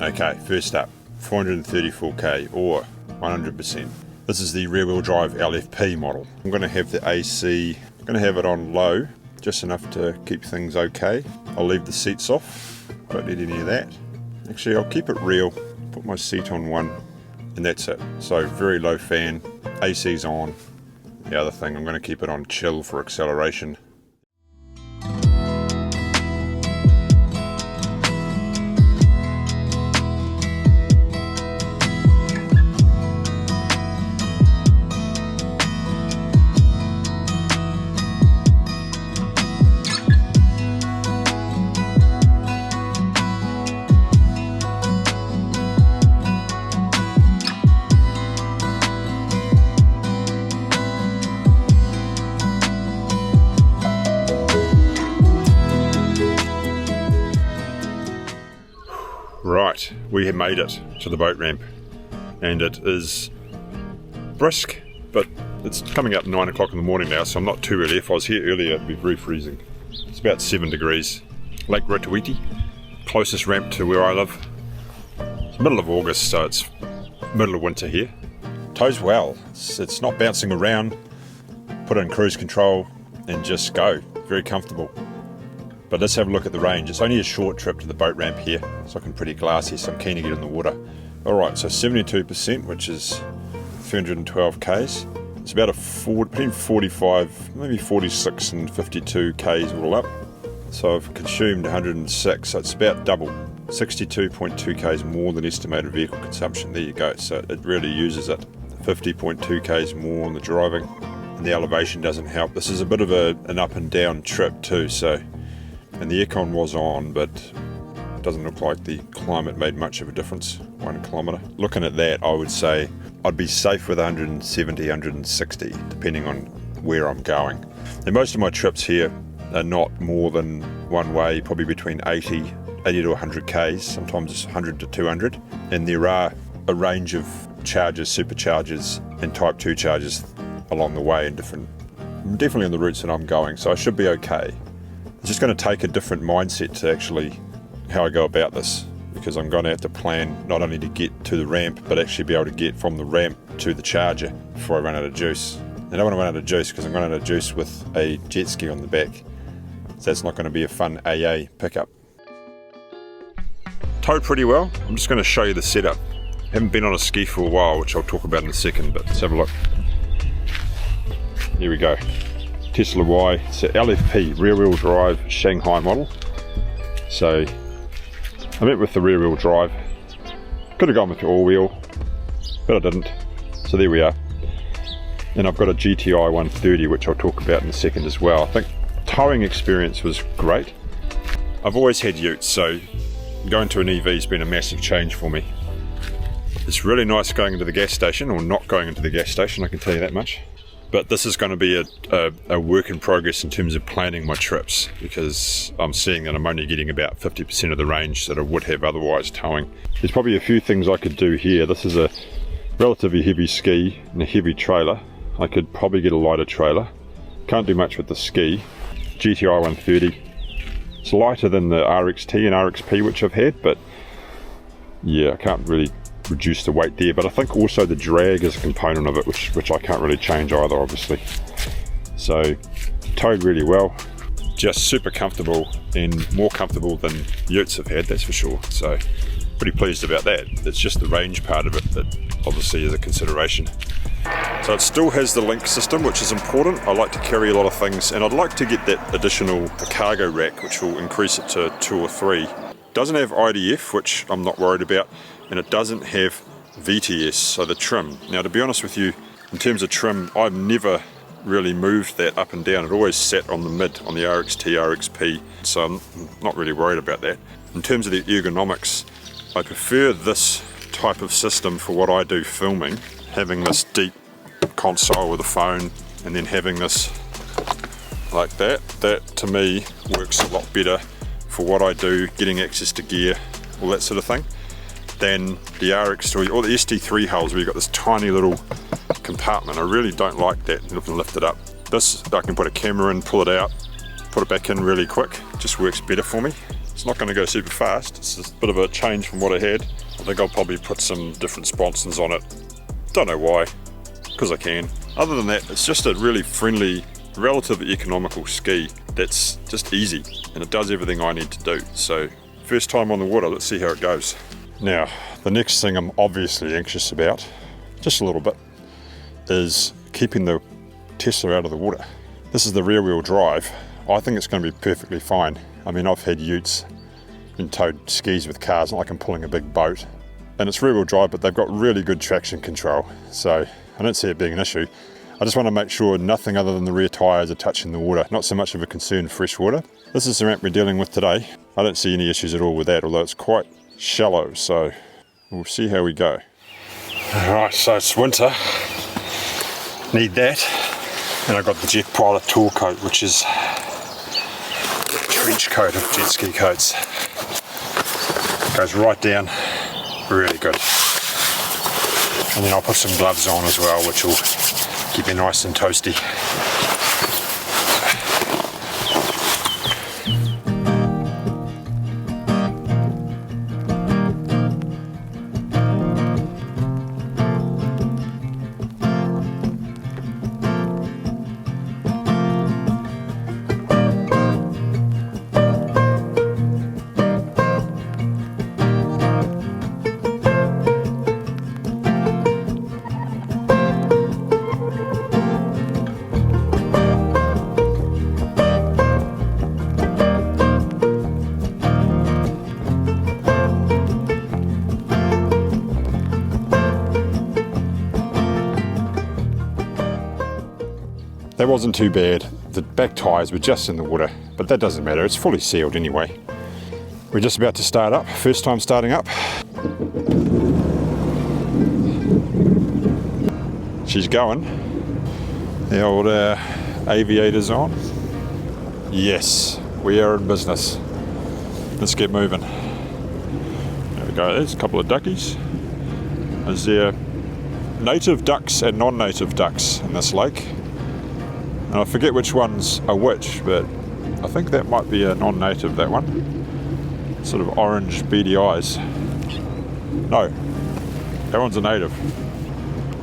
Okay, first up, 434k or 100%. This is the rear wheel drive LFP model. I'm going to have the AC, I'm going to have it on low, just enough to keep things okay. I'll leave the seats off, don't need any of that. Actually, I'll keep it real, put my seat on 1, and that's it. So very low fan, AC's on. The other thing, I'm going to keep it on chill for acceleration. Right, we have made it to the boat ramp, and it is brisk, but it's coming up 9 o'clock in the morning now, so I'm not too early. If I was here earlier, it'd be very freezing. It's about 7 degrees. Lake Rotoiti, closest ramp to where I live. It's middle of August, so it's middle of winter here. Tows well, it's not bouncing around. Put it in cruise control and just go, very comfortable. But let's have a look at the range. It's only a short trip to the boat ramp here. It's looking pretty glassy, so I'm keen to get in the water. Alright, so 72%, which is 312 k's. It's about between 45, maybe 46 and 52 k's all up. So I've consumed 106, so it's about double. 62.2 k's more than estimated vehicle consumption. There you go, so it really uses it. 50.2 k's more on the driving, and the elevation doesn't help. This is a bit of an up and down trip too, so. And the aircon was on, but it doesn't look like the climate made much of a difference. 1 kilometre. Looking at that, I would say I'd be safe with 170, 160, depending on where I'm going. And most of my trips here are not more than one way, probably between 80 to 100 k's, sometimes it's 100 to 200. And there are a range of chargers, superchargers, and Type 2 chargers along the way, and definitely on the routes that I'm going, so I should be okay. It's just going to take a different mindset to actually how I go about this, because I'm going to have to plan not only to get to the ramp, but actually be able to get from the ramp to the charger before I run out of juice. I don't want to run out of juice because I'm running out of juice with a jet ski on the back. So that's not going to be a fun AA pickup. Towed pretty well. I'm just going to show you the setup. Haven't been on a ski for a while, which I'll talk about in a second, but let's have a look. Here we go. Tesla Y, it's an LFP, rear wheel drive Shanghai model. So I went with the rear wheel drive. Could have gone with the all wheel, but I didn't. So there we are. And I've got a GTI 130, which I'll talk about in a second as well. I think towing experience was great. I've always had utes, so going to an EV has been a massive change for me. It's really nice going into the gas station, or not going into the gas station, I can tell you that much. But this is going to be a work in progress in terms of planning my trips, because I'm seeing that I'm only getting about 50% of the range that I would have otherwise towing. There's probably a few things I could do here. This is a relatively heavy ski and a heavy trailer. I could probably get a lighter trailer. Can't do much with the ski. GTI 130. It's lighter than the RXT and RXP which I've had, but yeah, I can't really reduce the weight there, but I think also the drag is a component of it, which I can't really change either, obviously. So towed really well, just super comfortable, and more comfortable than utes have had, that's for sure. So pretty pleased about that. It's just the range part of it that obviously is a consideration. So it still has the link system, which is important. I like to carry a lot of things, and I'd like to get that additional cargo rack, which will increase it to 2 or 3. Doesn't have IDF, which I'm not worried about, and it doesn't have VTS, so the trim. Now, to be honest with you, in terms of trim, I've never really moved that up and down. It always sat on the mid, on the RXT, RXP, so I'm not really worried about that. In terms of the ergonomics, I prefer this type of system for what I do filming, having this deep console with a phone, and then having this like that. That, to me, works a lot better for what I do, getting access to gear, all that sort of thing, than the RX3 or the ST3 hulls where you've got this tiny little compartment. I really don't like that. You can lift it up. This, I can put a camera in, pull it out, put it back in really quick. It just works better for me. It's not going to go super fast. It's a bit of a change from what I had. I think I'll probably put some different sponsons on it. Don't know why, because I can. Other than that, it's just a really friendly, relatively economical ski that's just easy, and it does everything I need to do. So first time on the water, let's see how it goes. Now, the next thing I'm obviously anxious about, just a little bit, is keeping the Tesla out of the water. This is the rear wheel drive. I think it's going to be perfectly fine. I mean, I've had utes and towed skis with cars, not like I'm pulling a big boat. And it's rear wheel drive, but they've got really good traction control. So I don't see it being an issue. I just want to make sure nothing other than the rear tyres are touching the water. Not so much of a concern freshwater. This is the ramp we're dealing with today. I don't see any issues at all with that, although it's quite shallow. So we'll see how we go. Alright, so it's winter. Need that. And I've got the Jet Pilot Tour Coat, which is the trench coat of jet ski coats. Goes right down, really good. And then I'll put some gloves on as well, which will keep me nice and toasty. That wasn't too bad. The back tyres were just in the water, but that doesn't matter, it's fully sealed anyway. We're just about to start up, first time starting up. She's going. The old aviator's on. Yes, we are in business. Let's get moving. There we go, there's a couple of duckies. Is there native ducks and non-native ducks in this lake? And I forget which one's a which, but I think that might be a non-native, that one. Sort of orange beady eyes. No, that one's a native.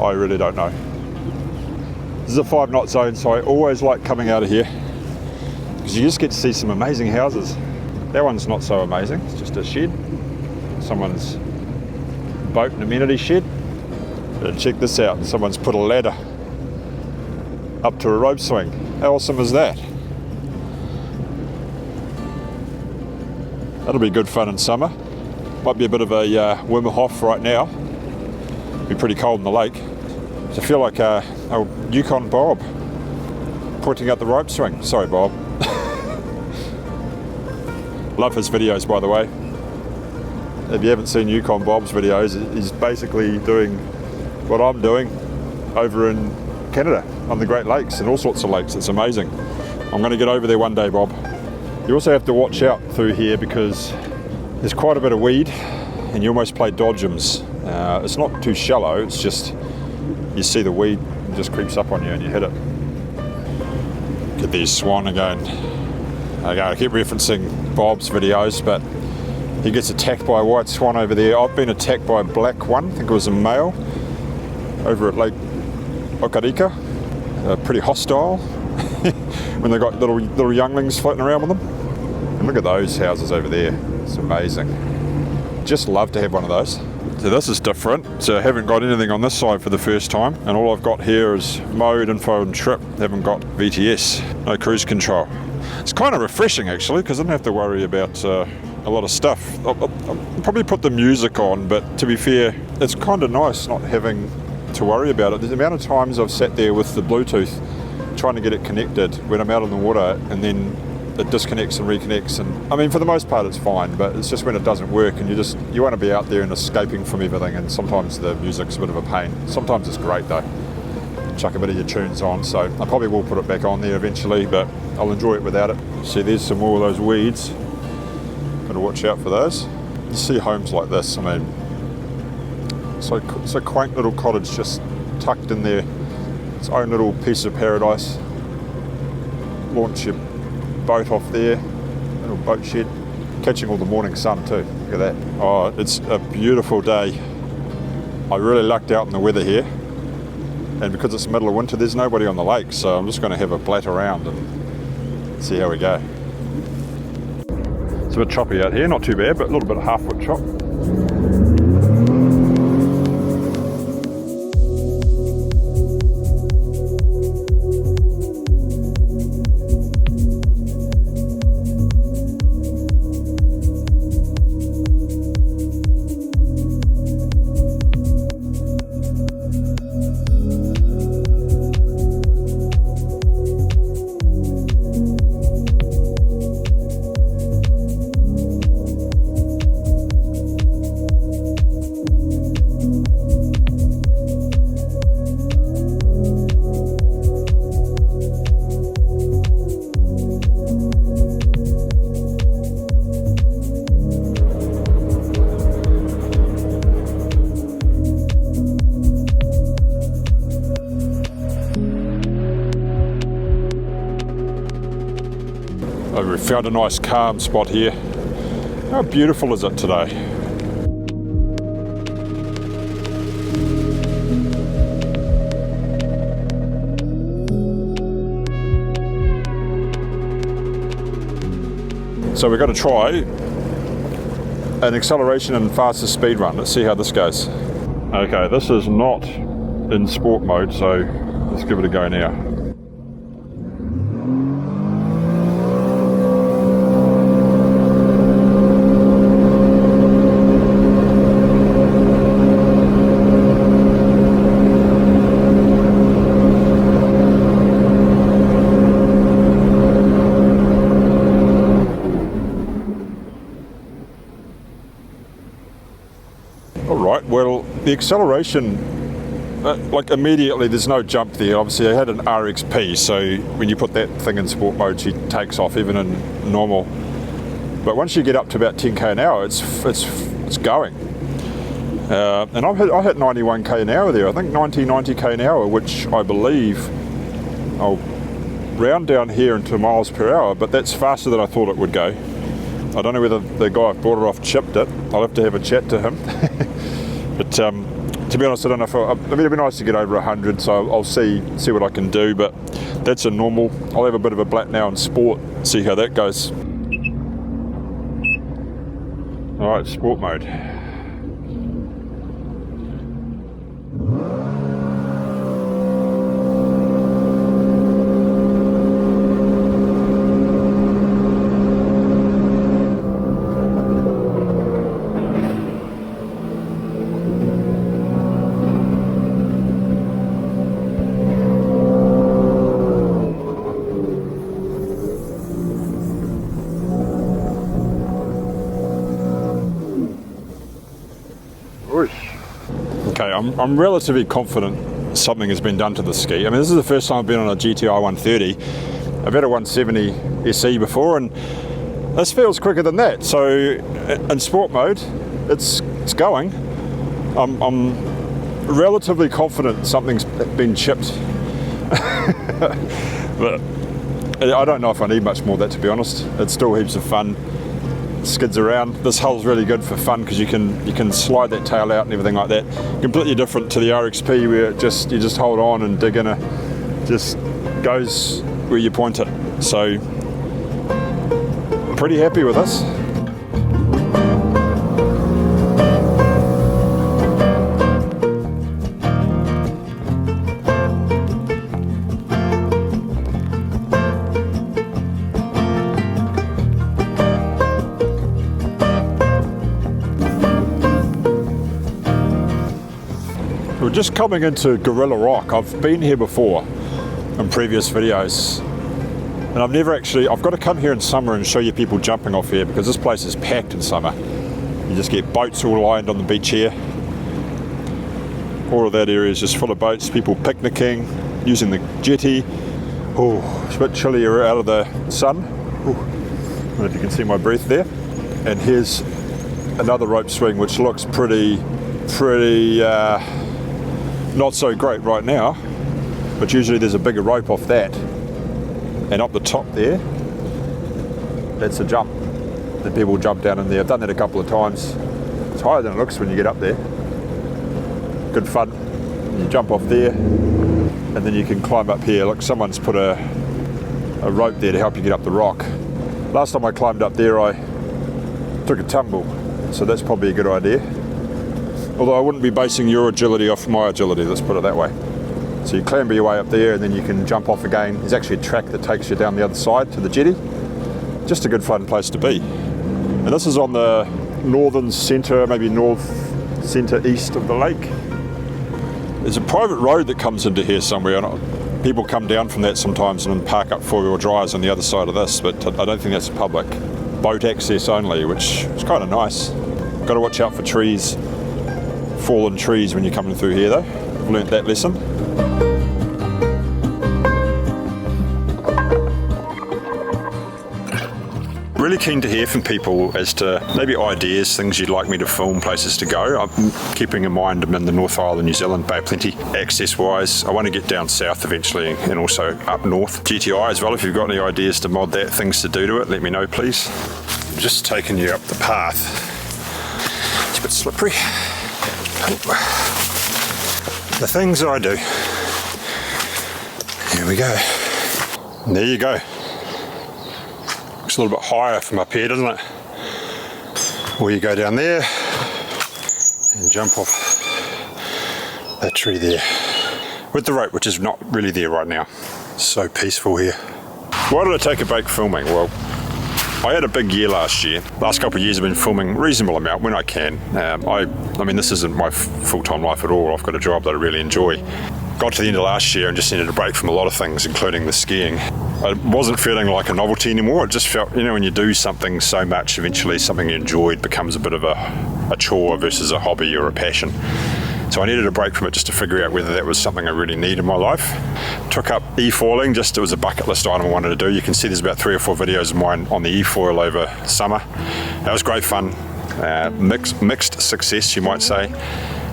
I really don't know. This is a 5 knot zone, so I always like coming out of here because you just get to see some amazing houses. That one's not so amazing, it's just a shed. Someone's boat and amenity shed. But check this out, someone's put a ladder up to a rope swing. How awesome is that? That'll be good fun in summer. Might be a bit of a warmer off right now. Be pretty cold in the lake. So I feel like old Yukon Bob pointing out the rope swing. Sorry, Bob. Love his videos, by the way. If you haven't seen Yukon Bob's videos, he's basically doing what I'm doing over in Canada on the Great Lakes and all sorts of lakes. It's amazing. I'm going to get over there one day, Bob. You also have to watch out through here because there's quite a bit of weed and you almost play dodgems. It's not too shallow, it's just you see the weed and just creeps up on you and you hit it. Get these swan again. Okay, I keep referencing Bob's videos, but he gets attacked by a white swan over there. I've been attacked by a black one, I think it was a male, over at Lake Rotoiti. Pretty hostile when they've got little younglings floating around with them. And look at those houses over there, it's amazing. Just love to have one of those. So this is different, so I haven't got anything on this side for the first time, and all I've got here is mode, info and trip. Haven't got VTS, no cruise control. It's kind of refreshing actually, because I don't have to worry about a lot of stuff. I'll probably put the music on, but to be fair, it's kind of nice not having to worry about it. The amount of times I've sat there with the Bluetooth trying to get it connected when I'm out on the water and then it disconnects and reconnects, and I mean for the most part it's fine, but it's just when it doesn't work and you want to be out there and escaping from everything, and sometimes the music's a bit of a pain. Sometimes it's great though. Chuck a bit of your tunes on, so I probably will put it back on there eventually, but I'll enjoy it without it. See, there's some more of those weeds. Gotta watch out for those. You see homes like this, I mean, it's a quaint little cottage just tucked in there, its own little piece of paradise. Launch your boat off there, little boat shed. catching all the morning sun too. Look at that. Oh, it's a beautiful day. I really lucked out in the weather here, and because it's the middle of winter, there's nobody on the lake, so I'm just going to have a blat around and see how we go. It's a bit choppy out here, not too bad, but a little bit of half-foot chop. We found a nice calm spot here. How beautiful is it today? So we're going to try an acceleration and fastest speed run. Let's see how this goes. Okay, this is not in sport mode, so let's give it a go now. Alright, well, the acceleration, like immediately there's no jump there. Obviously I had an RXP, so when you put that thing in sport mode, she takes off even in normal. But once you get up to about 10k an hour, it's going. And I hit 91k an hour there, I think 90k an hour, which I believe I'll round down here into miles per hour, but that's faster than I thought it would go. I don't know whether the guy I bought it off chipped it. I'll have to have a chat to him. But to be honest, I don't know if I mean, it'd be nice to get over 100, so I'll see what I can do, but that's a normal. I'll have a bit of a blat now in sport, see how that goes. Alright, sport mode. Okay, I'm relatively confident something has been done to the ski. I mean, this is the first time I've been on a GTI 130. I've had a 170 SE before, and this feels quicker than that. So in sport mode, it's going. I'm relatively confident something's been chipped. But I don't know if I need much more of that, to be honest. It's still heaps of fun. Skids around. This hull's really good for fun because you can slide that tail out and everything like that. Completely different to the RXP where you just hold on and dig in, just goes where you point it. So pretty happy with this. We're just coming into Gorilla Rock. I've been here before in previous videos, and I've got to come here in summer and show you people jumping off here, because this place is packed in summer. You just get boats all lined on the beach here. All of that area is just full of boats, people picnicking, using the jetty. Oh, it's a bit chilly out of the sun. Ooh, I don't know if you can see my breath there. And here's another rope swing which looks pretty not so great right now, but usually there's a bigger rope off that, and up the top there, that's a jump. that people jump down in there. I've done that a couple of times. It's higher than it looks when you get up there. Good fun. You jump off there and then you can climb up here. Look, someone's put a rope there to help you get up the rock. Last time I climbed up there I took a tumble, so that's probably a good idea. Although I wouldn't be basing your agility off my agility, let's put it that way. So you clamber your way up there and then you can jump off again. There's actually a track that takes you down the other side to the jetty. Just a good fun place to be. And this is on the northern centre, maybe north centre east of the lake. There's a private road that comes into here somewhere, and people come down from that sometimes and park up four-wheel drives on the other side of this, but I don't think that's public. Boat access only, which is kind of nice. Got to watch out for trees, fallen trees when you're coming through here though. I've learnt that lesson. Really keen to hear from people as to maybe ideas, things you'd like me to film, places to go. I'm keeping in mind I'm in the North Island, New Zealand, Bay of Plenty. Access-wise, I want to get down south eventually and also up north. GTI as well, if you've got any ideas to mod that, things to do to it, let me know please. I'm just taking you up the path. It's a bit slippery. The things I do. Here we go. And there you go. Looks a little bit higher from up here, doesn't it? Or you go down there and jump off that tree there with the rope, which is not really there right now. So peaceful here. Why did I take a break filming? Well, I had a big year last year. Last couple of years I've been filming a reasonable amount when I can. I mean, this isn't my full-time life at all. I've got a job that I really enjoy. Got to the end of last year and just needed a break from a lot of things, including the skiing. I wasn't feeling like a novelty anymore. It just felt, you know, when you do something so much, eventually something you enjoyed becomes a bit of a chore versus a hobby or a passion. So I needed a break from it just to figure out whether that was something I really need in my life. Took up e-foiling, just it was a bucket list item I wanted to do. You can see there's about 3 or 4 videos of mine on the e-foil over summer. That was great fun. Mixed success, you might say.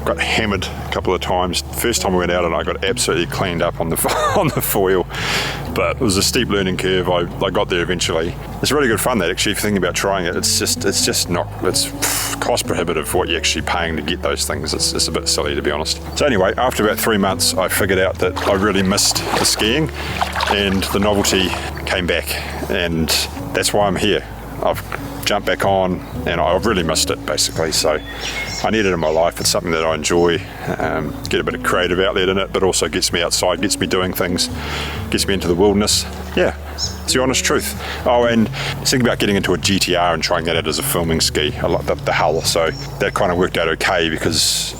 Got hammered a couple of times. First time we went out and I got absolutely cleaned up on the foil, but it was a steep learning curve. I got there eventually. It's really good fun that actually, if you're thinking about trying it, it's just not, it's cost prohibitive for what you're actually paying to get those things. It's a bit silly, to be honest. So anyway, after about 3 months, I figured out that I really missed the skiing and the novelty came back, and that's why I'm here. I've jumped back on and I've really missed it basically, so I need it in my life. It's something that I enjoy, get a bit of creative outlet in it, but also gets me outside, gets me doing things, gets me into the wilderness. Yeah, it's the honest truth. Oh, and thinking about getting into a GTR and trying that out as a filming ski. I like the hull, so that kind of worked out okay because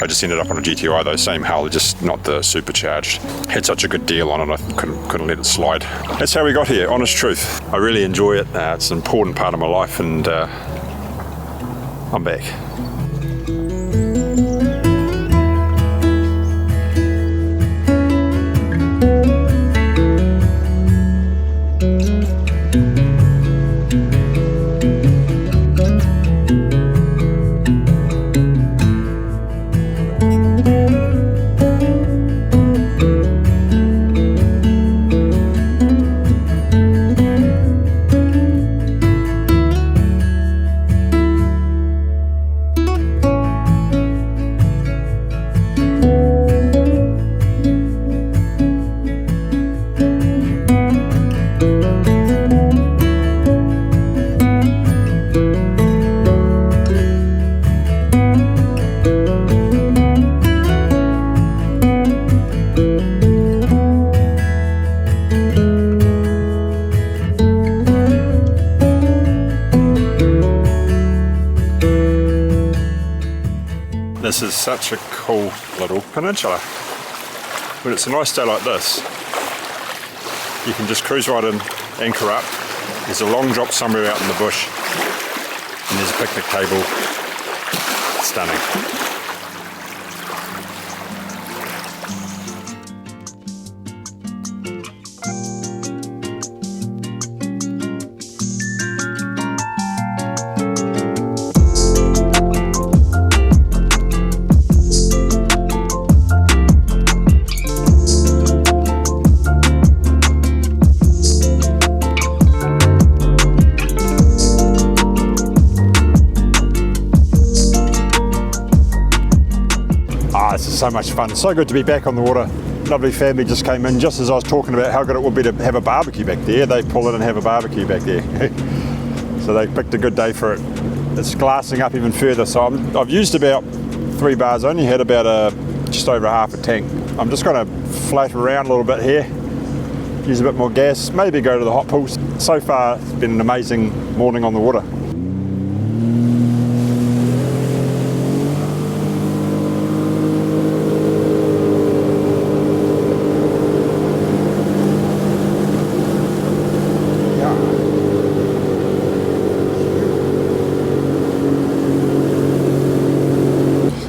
I just ended up on a GTI though, same hull, just not the supercharged. Had such a good deal on it, I couldn't let it slide. That's how we got here, honest truth. I really enjoy it, it's an important part of my life, and I'm back. This is such a cool little peninsula. When it's a nice day like this, you can just cruise right in, anchor up. There's a long drop somewhere out in the bush, and there's a picnic table. Stunning. so much fun. So good to be back on the water. Lovely family just came in just as I was talking about how good it would be to have a barbecue back there. They pull in and have a barbecue back there. So they picked a good day for it. It's glassing up even further. So I've used about 3 bars, only had about just over half a tank. I'm just going to float around a little bit here, use a bit more gas, maybe go to the hot pools. So far it's been an amazing morning on the water.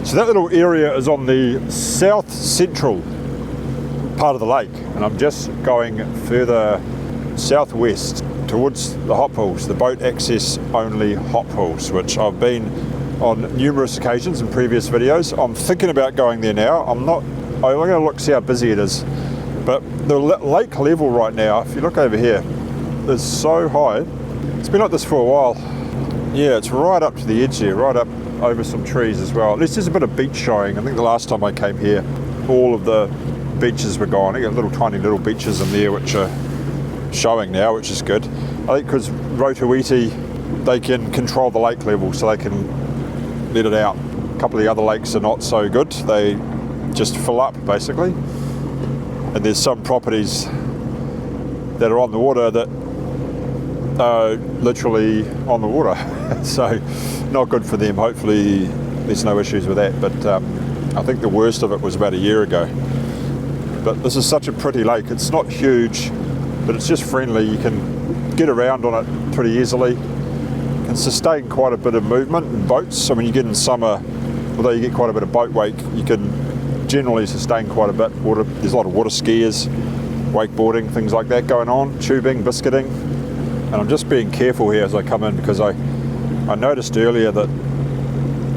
So that little area is on the south central part of the lake, and I'm just going further southwest towards the hot pools, the boat access only hot pools, which I've been on numerous occasions in previous videos. I'm thinking about going there now. I'm going to look, see how busy it is, but the lake level right now, if you look over here, is so high. It's been like this for a while. Yeah, it's right up to the edge here, right up over some trees as well. At least there's a bit of beach showing. I think the last time I came here, all of the beaches were gone. You got little tiny little beaches in there which are showing now, which is good. I think because Rotoiti, they can control the lake level, so they can let it out. A couple of the other lakes are not so good. They just fill up basically. And there's some properties that are on the water that are literally on the water. So not good for them. Hopefully there's no issues with that, but I think the worst of it was about a year ago. But this is such a pretty lake. It's not huge, but it's just friendly. You can get around on it pretty easily. Can sustain quite a bit of movement in boats. So when you get in summer, although you get quite a bit of boat wake, you can generally sustain quite a bit. There's a lot of water skiers, wakeboarding, things like that going on, tubing, biscuiting. And I'm just being careful here as I come in, because I noticed earlier that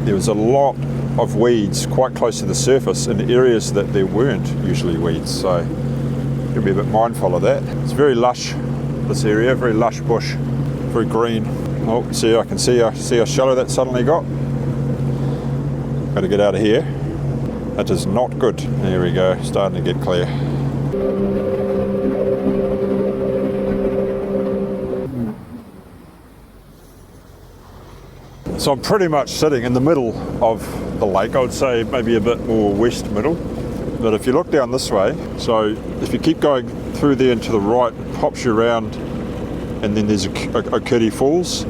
there was a lot of weeds quite close to the surface in areas that there weren't usually weeds, so you can be a bit mindful of that. It's very lush, this area, very lush bush, very green. Oh, I can see how shallow that suddenly got. Got to get out of here. That is not good. There we go, starting to get clear. So I'm pretty much sitting in the middle of the lake. I would say maybe a bit more west middle. But if you look down this way, so if you keep going through there and to the right, it pops you around, and then there's Okirti Falls.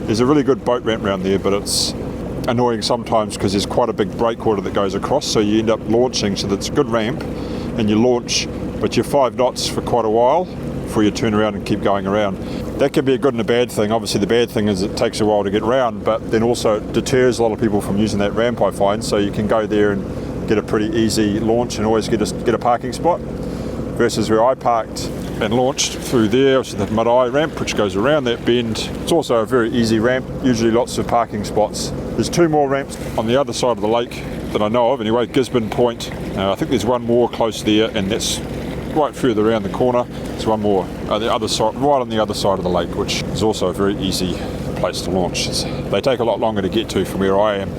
There's a really good boat ramp around there, but it's annoying sometimes because there's quite a big breakwater that goes across, so you end up launching. So that's a good ramp, and you launch, but you're 5 knots for quite a while before you turn around and keep going around. That can be a good and a bad thing. Obviously the bad thing is it takes a while to get around, but then also it deters a lot of people from using that ramp, I find. So you can go there and get a pretty easy launch and always get a parking spot, versus where I parked and launched through there, which is the Marae ramp, which goes around that bend. It's also a very easy ramp, usually lots of parking spots. There's 2 more ramps on the other side of the lake that I know of anyway, Gisborne Point. I think there's one more close there, and that's right further around the corner. There's one more the other side, right on the other side of the lake, which is also a very easy place to launch. They take a lot longer to get to from where I am.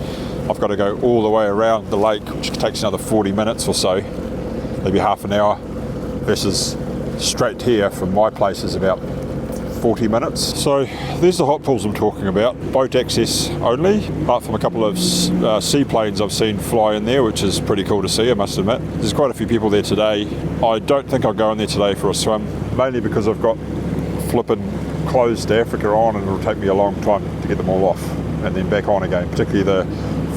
I've got to go all the way around the lake, which takes another 40 minutes or so, maybe half an hour, versus straight here from my place is about 40 minutes. So there's the hot pools I'm talking about, boat access only, apart from a couple of seaplanes I've seen fly in there, which is pretty cool to see, I must admit. There's quite a few people there today. I don't think I'll go in there today for a swim, mainly because I've got flipping clothes to Africa on, and it'll take me a long time to get them all off and then back on again, particularly the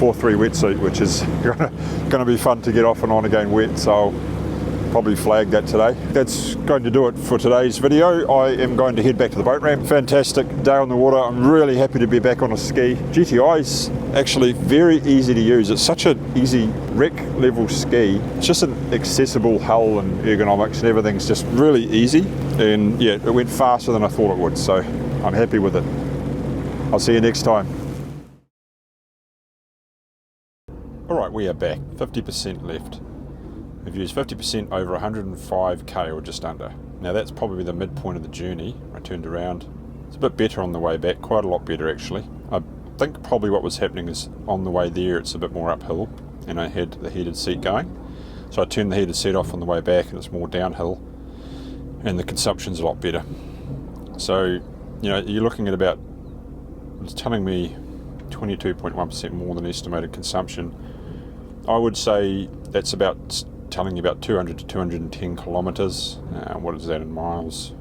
4-3 wetsuit, which is going to be fun to get off and on again wet, so I'll probably flag that today. That's going to do it for today's video. I am going to head back to the boat ramp. Fantastic day on the water. I'm really happy to be back on a ski. GTI is actually very easy to use. It's such an easy rec level ski. It's just an accessible hull and ergonomics, and everything's just really easy. And yeah, it went faster than I thought it would, so I'm happy with it. I'll see you next time. Alright, we are back. 50% left. We've used 50% over 105k or just under. Now that's probably the midpoint of the journey. I turned around. It's a bit better on the way back, quite a lot better actually. I think probably what was happening is on the way there it's a bit more uphill. and I had the heated seat going. So I turned the heated seat off on the way back, and it's more downhill, and the consumption's a lot better. So, you're looking at about, it's telling me 22.1% more than estimated consumption. I would say that's about telling you about 200 to 210 kilometres. What is that in miles?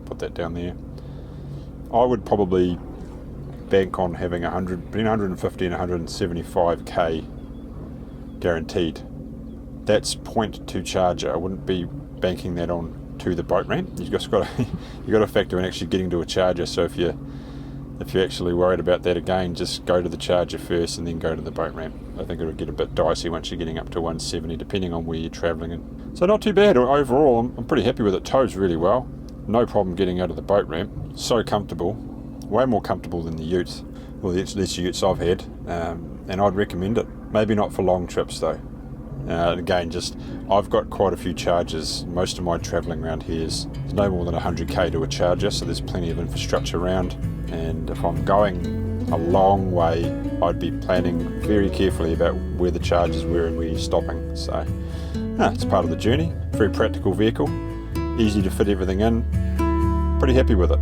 Put that down there. I would probably bank on having between 150 and 175k guaranteed. That's 0.2 charger. I wouldn't be banking that on to the boat ramp. You've got to factor in actually getting to a charger. So if you're actually worried about that, again, just go to the charger first and then go to the boat ramp. I think it'll get a bit dicey once you're getting up to 170, depending on where you're travelling. So not too bad overall. I'm pretty happy with it. Tows really well. No problem getting out of the boat ramp. So comfortable. Way more comfortable than the utes, or the least utes I've had. And I'd recommend it. Maybe not for long trips though. Again, I've got quite a few chargers. Most of my travelling around here is no more than 100k to a charger, so there's plenty of infrastructure around. And if I'm going a long way, I'd be planning very carefully about where the chargers were and where you're stopping. So it's part of the journey. Very practical vehicle, easy to fit everything in. Pretty happy with it.